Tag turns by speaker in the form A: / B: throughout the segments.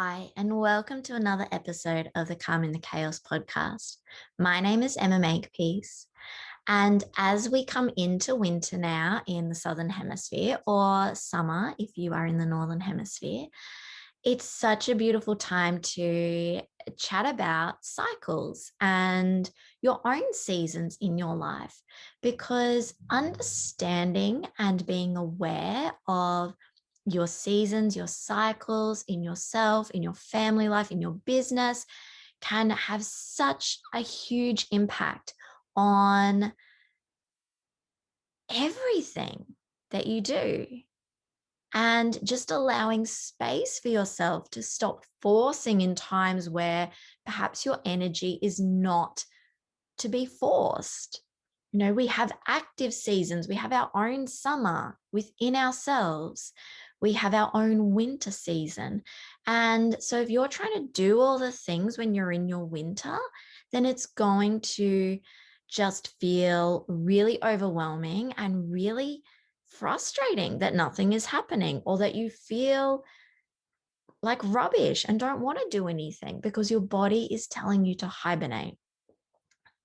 A: Hi, and welcome to another episode of the Calm in the Chaos podcast. My name is Emma Makepeace, and as we come into winter now in the Southern Hemisphere, or summer if you are in the Northern Hemisphere, it's such a beautiful time to chat about cycles and your own seasons in your life, because understanding and being aware of your seasons, your cycles in yourself, in your family life, in your business can have such a huge impact on everything that you do. And just allowing space for yourself to stop forcing in times where perhaps your energy is not to be forced. We have active seasons. We have our own summer within ourselves. We have our own winter season. And so if you're trying to do all the things when you're in your winter, then it's going to just feel really overwhelming and really frustrating that nothing is happening, or that you feel like rubbish and don't want to do anything because your body is telling you to hibernate.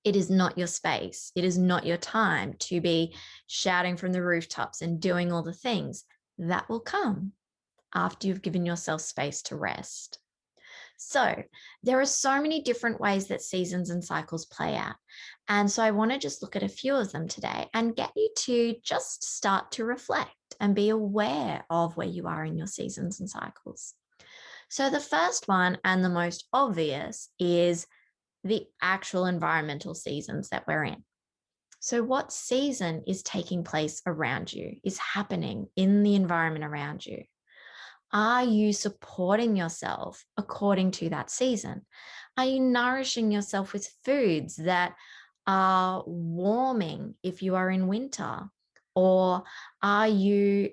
A: It is not your space. It is not your time to be shouting from the rooftops and doing all the things. That will come after you've given yourself space to rest. So there are so many different ways that seasons and cycles play out. And so I want to just look at a few of them today and get you to just start to reflect and be aware of where you are in your seasons and cycles. So the first one, and the most obvious, is the actual environmental seasons that we're in. So what season is taking place around you, is happening in the environment around you? Are you supporting yourself according to that season? Are you nourishing yourself with foods that are warming if you are in winter? Or are you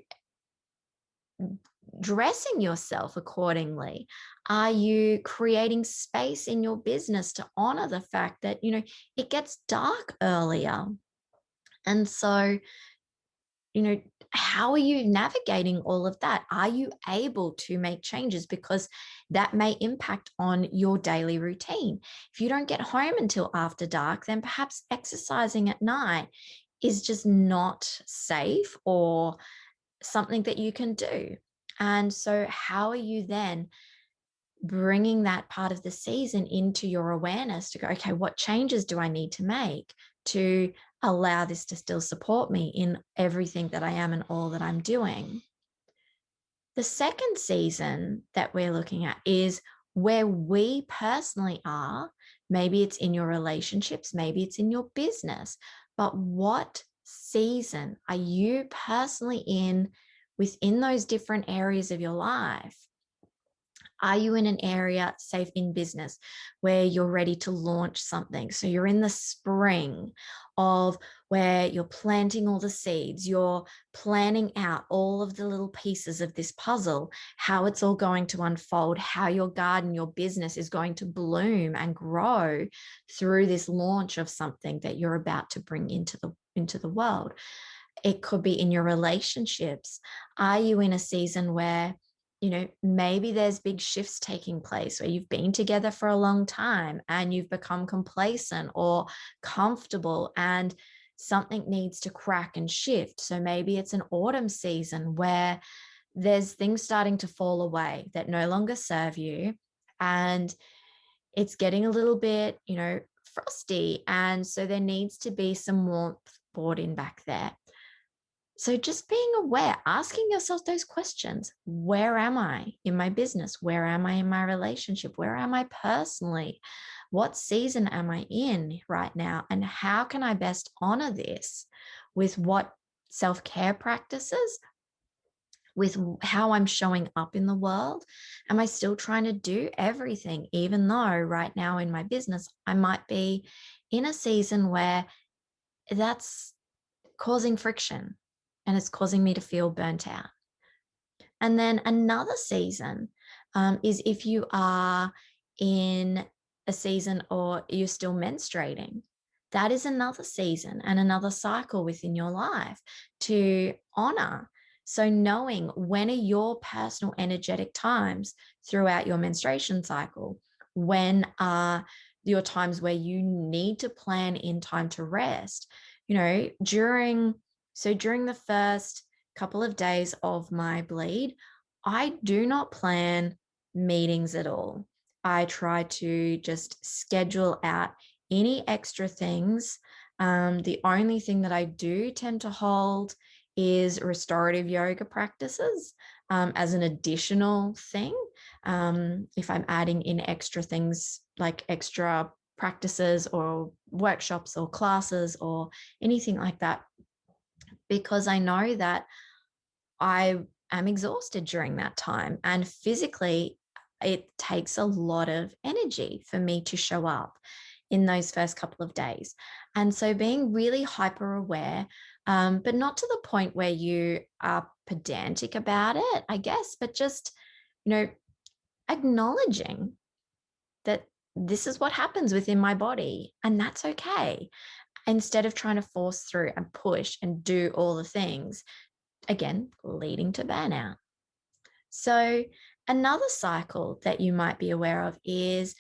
A: dressing yourself accordingly? Are you creating space in your business to honor the fact that, it gets dark earlier? And so, how are you navigating all of that? Are you able to make changes? Because that may impact on your daily routine. If you don't get home until after dark, then perhaps exercising at night is just not safe or something that you can do. And so, how are you then bringing that part of the season into your awareness to go, okay, what changes do I need to make to allow this to still support me in everything that I am and all that I'm doing? The second season that we're looking at is where we personally are. Maybe it's in your relationships, maybe it's in your business, but what season are you personally in within those different areas of your life? Are you in an area, safe in business, where you're ready to launch something? So you're in the spring of where you're planting all the seeds, you're planning out all of the little pieces of this puzzle, how it's all going to unfold, how your garden, your business is going to bloom and grow through this launch of something that you're about to bring into the world. It could be in your relationships. Are you in a season where maybe there's big shifts taking place where you've been together for a long time and you've become complacent or comfortable and something needs to crack and shift? So maybe it's an autumn season where there's things starting to fall away that no longer serve you, and it's getting a little bit, frosty. And so there needs to be some warmth brought in back there. So just being aware, asking yourself those questions. Where am I in my business? Where am I in my relationship? Where am I personally? What season am I in right now? And how can I best honor this with what self-care practices, with how I'm showing up in the world? Am I still trying to do everything, even though right now in my business, I might be in a season where that's causing friction and it's causing me to feel burnt out? And then another season is if you are in a season or you're still menstruating. That is another season and another cycle within your life to honor. So knowing when are your personal energetic times throughout your menstruation cycle, when are your times where you need to plan in time to rest, during the first couple of days of my bleed, I do not plan meetings at all. I try to just schedule out any extra things. The only thing that I do tend to hold is restorative yoga practices as an additional thing. If I'm adding in extra things like extra practices or workshops or classes or anything like that, because I know that I am exhausted during that time. And physically, it takes a lot of energy for me to show up in those first couple of days. And so being really hyper aware, but not to the point where you are pedantic about it, I guess, but just, acknowledging that this is what happens within my body and that's okay. Instead of trying to force through and push and do all the things, again, leading to burnout. So, another cycle that you might be aware of is,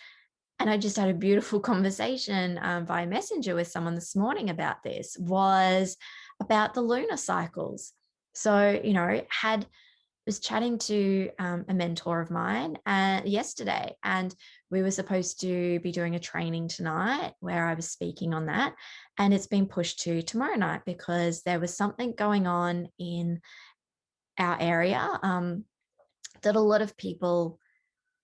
A: and I just had a beautiful conversation via Messenger with someone this morning about this, was about the lunar cycles. So, was chatting to a mentor of mine yesterday, and we were supposed to be doing a training tonight where I was speaking on that. And it's been pushed to tomorrow night because there was something going on in our area that a lot of people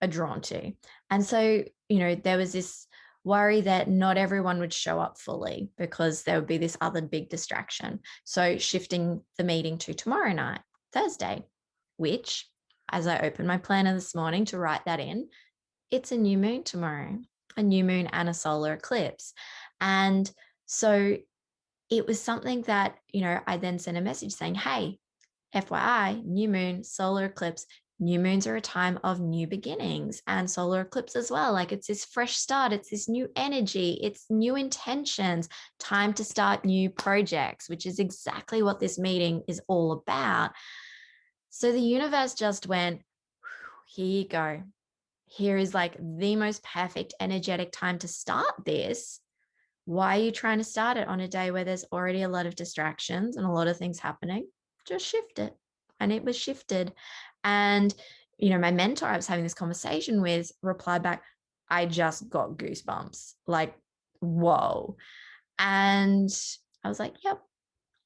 A: are drawn to. And so, there was this worry that not everyone would show up fully because there would be this other big distraction. So, shifting the meeting to tomorrow night, Thursday, which, as I opened my planner this morning to write that in, it's a new moon tomorrow, a new moon and a solar eclipse. And so, it was something that, I then sent a message saying, hey, FYI, new moon, solar eclipse. New moons are a time of new beginnings, and solar eclipse as well. Like, it's this fresh start, it's this new energy, it's new intentions, time to start new projects, which is exactly what this meeting is all about. So the universe just went, here you go. Here is like the most perfect energetic time to start this. Why are you trying to start it on a day where there's already a lot of distractions and a lot of things happening? Just shift it. And it was shifted. And, my mentor I was having this conversation with replied back, I just got goosebumps. Like, whoa. And I was like, yep,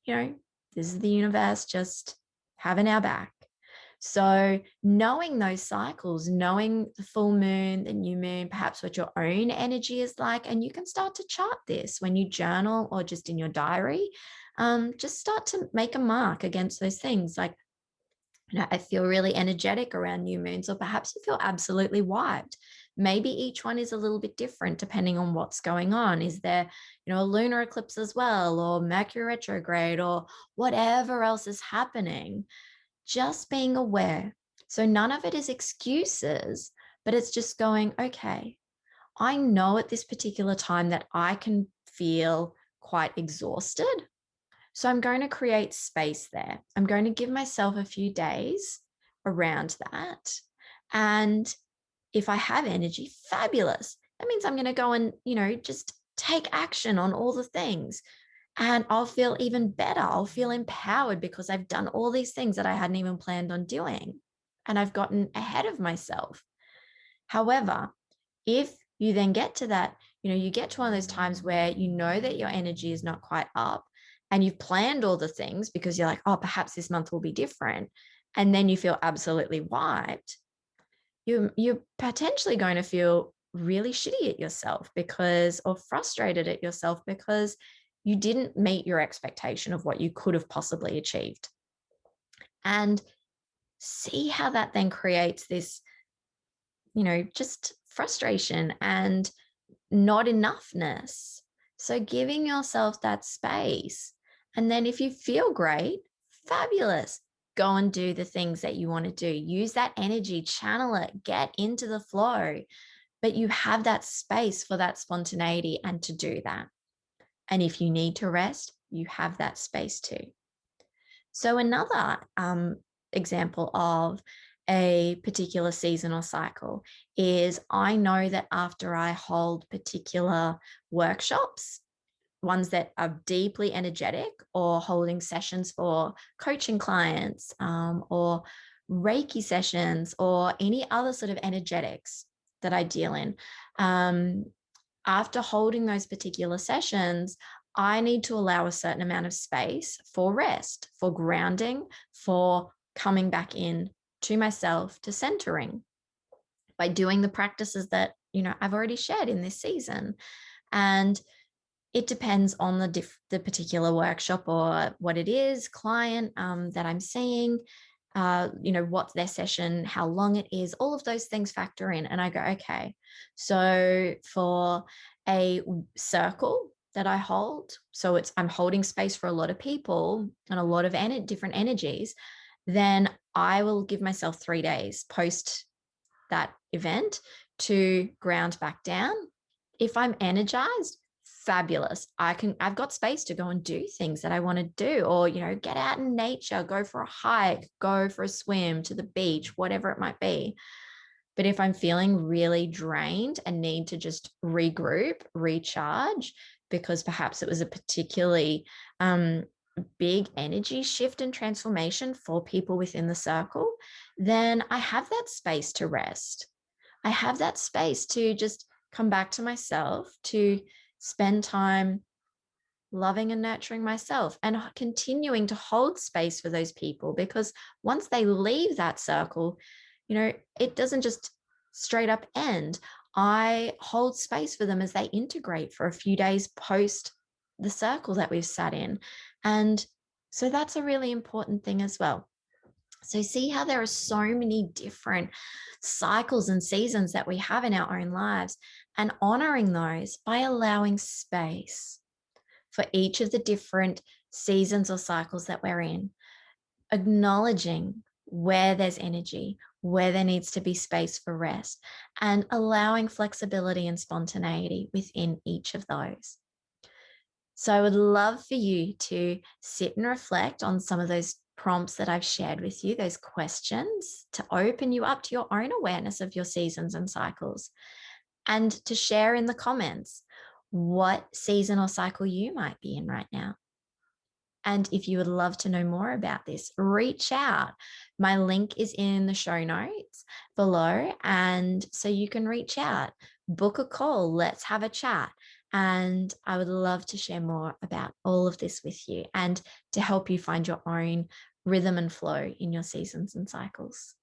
A: this is the universe just having our back. So, knowing those cycles, knowing the full moon, the new moon, perhaps what your own energy is like, and you can start to chart this when you journal or just in your diary. Just start to make a mark against those things. Like, I feel really energetic around new moons, or perhaps you feel absolutely wiped. Maybe each one is a little bit different depending on what's going on. Is there, a lunar eclipse as well, or Mercury retrograde, or whatever else is happening? Just being aware. So none of it is excuses, but it's just going, okay, I know at this particular time that I can feel quite exhausted. So I'm going to create space there. I'm going to give myself a few days around that. And if I have energy, fabulous. That means I'm going to go and, just take action on all the things. And I'll feel even better. I'll feel empowered because I've done all these things that I hadn't even planned on doing. And I've gotten ahead of myself. However, if you then get to that, you get to one of those times where you know that your energy is not quite up and you've planned all the things because you're like, oh, perhaps this month will be different. And then you feel absolutely wiped. You're potentially going to feel really shitty at yourself or frustrated at yourself because you didn't meet your expectation of what you could have possibly achieved. And see how that then creates this, just frustration and not enoughness. So giving yourself that space. And then if you feel great, fabulous. Go and do the things that you want to do. Use that energy, channel it, get into the flow. But you have that space for that spontaneity and to do that. And if you need to rest, you have that space too. So, another example of a particular season or cycle is I know that after I hold particular workshops, ones that are deeply energetic, or holding sessions for coaching clients, or Reiki sessions, or any other sort of energetics that I deal in. Um, After holding those particular sessions, I need to allow a certain amount of space for rest, for grounding, for coming back in to myself, to centering, by doing the practices that, I've already shared in this season. And it depends on the particular workshop or what it is, client that I'm seeing, what's their session, how long it is, all of those things factor in. And I go, okay, so for a circle that I hold, so I'm holding space for a lot of people and a lot of different energies, then I will give myself 3 days post that event to ground back down. If I'm energized, fabulous. I've got space to go and do things that I want to do, or, get out in nature, go for a hike, go for a swim to the beach, whatever it might be. But if I'm feeling really drained and need to just regroup, recharge, because perhaps it was a particularly big energy shift and transformation for people within the circle, then I have that space to rest. I have that space to just come back to myself, to spend time loving and nurturing myself, and continuing to hold space for those people, because once they leave that circle, it doesn't just straight up end. I hold space for them as they integrate for a few days post the circle that we've sat in. And so that's a really important thing as well. So, see how there are so many different cycles and seasons that we have in our own lives, and honoring those by allowing space for each of the different seasons or cycles that we're in, acknowledging where there's energy, where there needs to be space for rest, and allowing flexibility and spontaneity within each of those. So I would love for you to sit and reflect on some of those prompts that I've shared with you, those questions, to open you up to your own awareness of your seasons and cycles, and to share in the comments what season or cycle you might be in right now. And if you would love to know more about this, reach out. My link is in the show notes below. And so you can reach out, book a call, let's have a chat. And I would love to share more about all of this with you, and to help you find your own rhythm and flow in your seasons and cycles.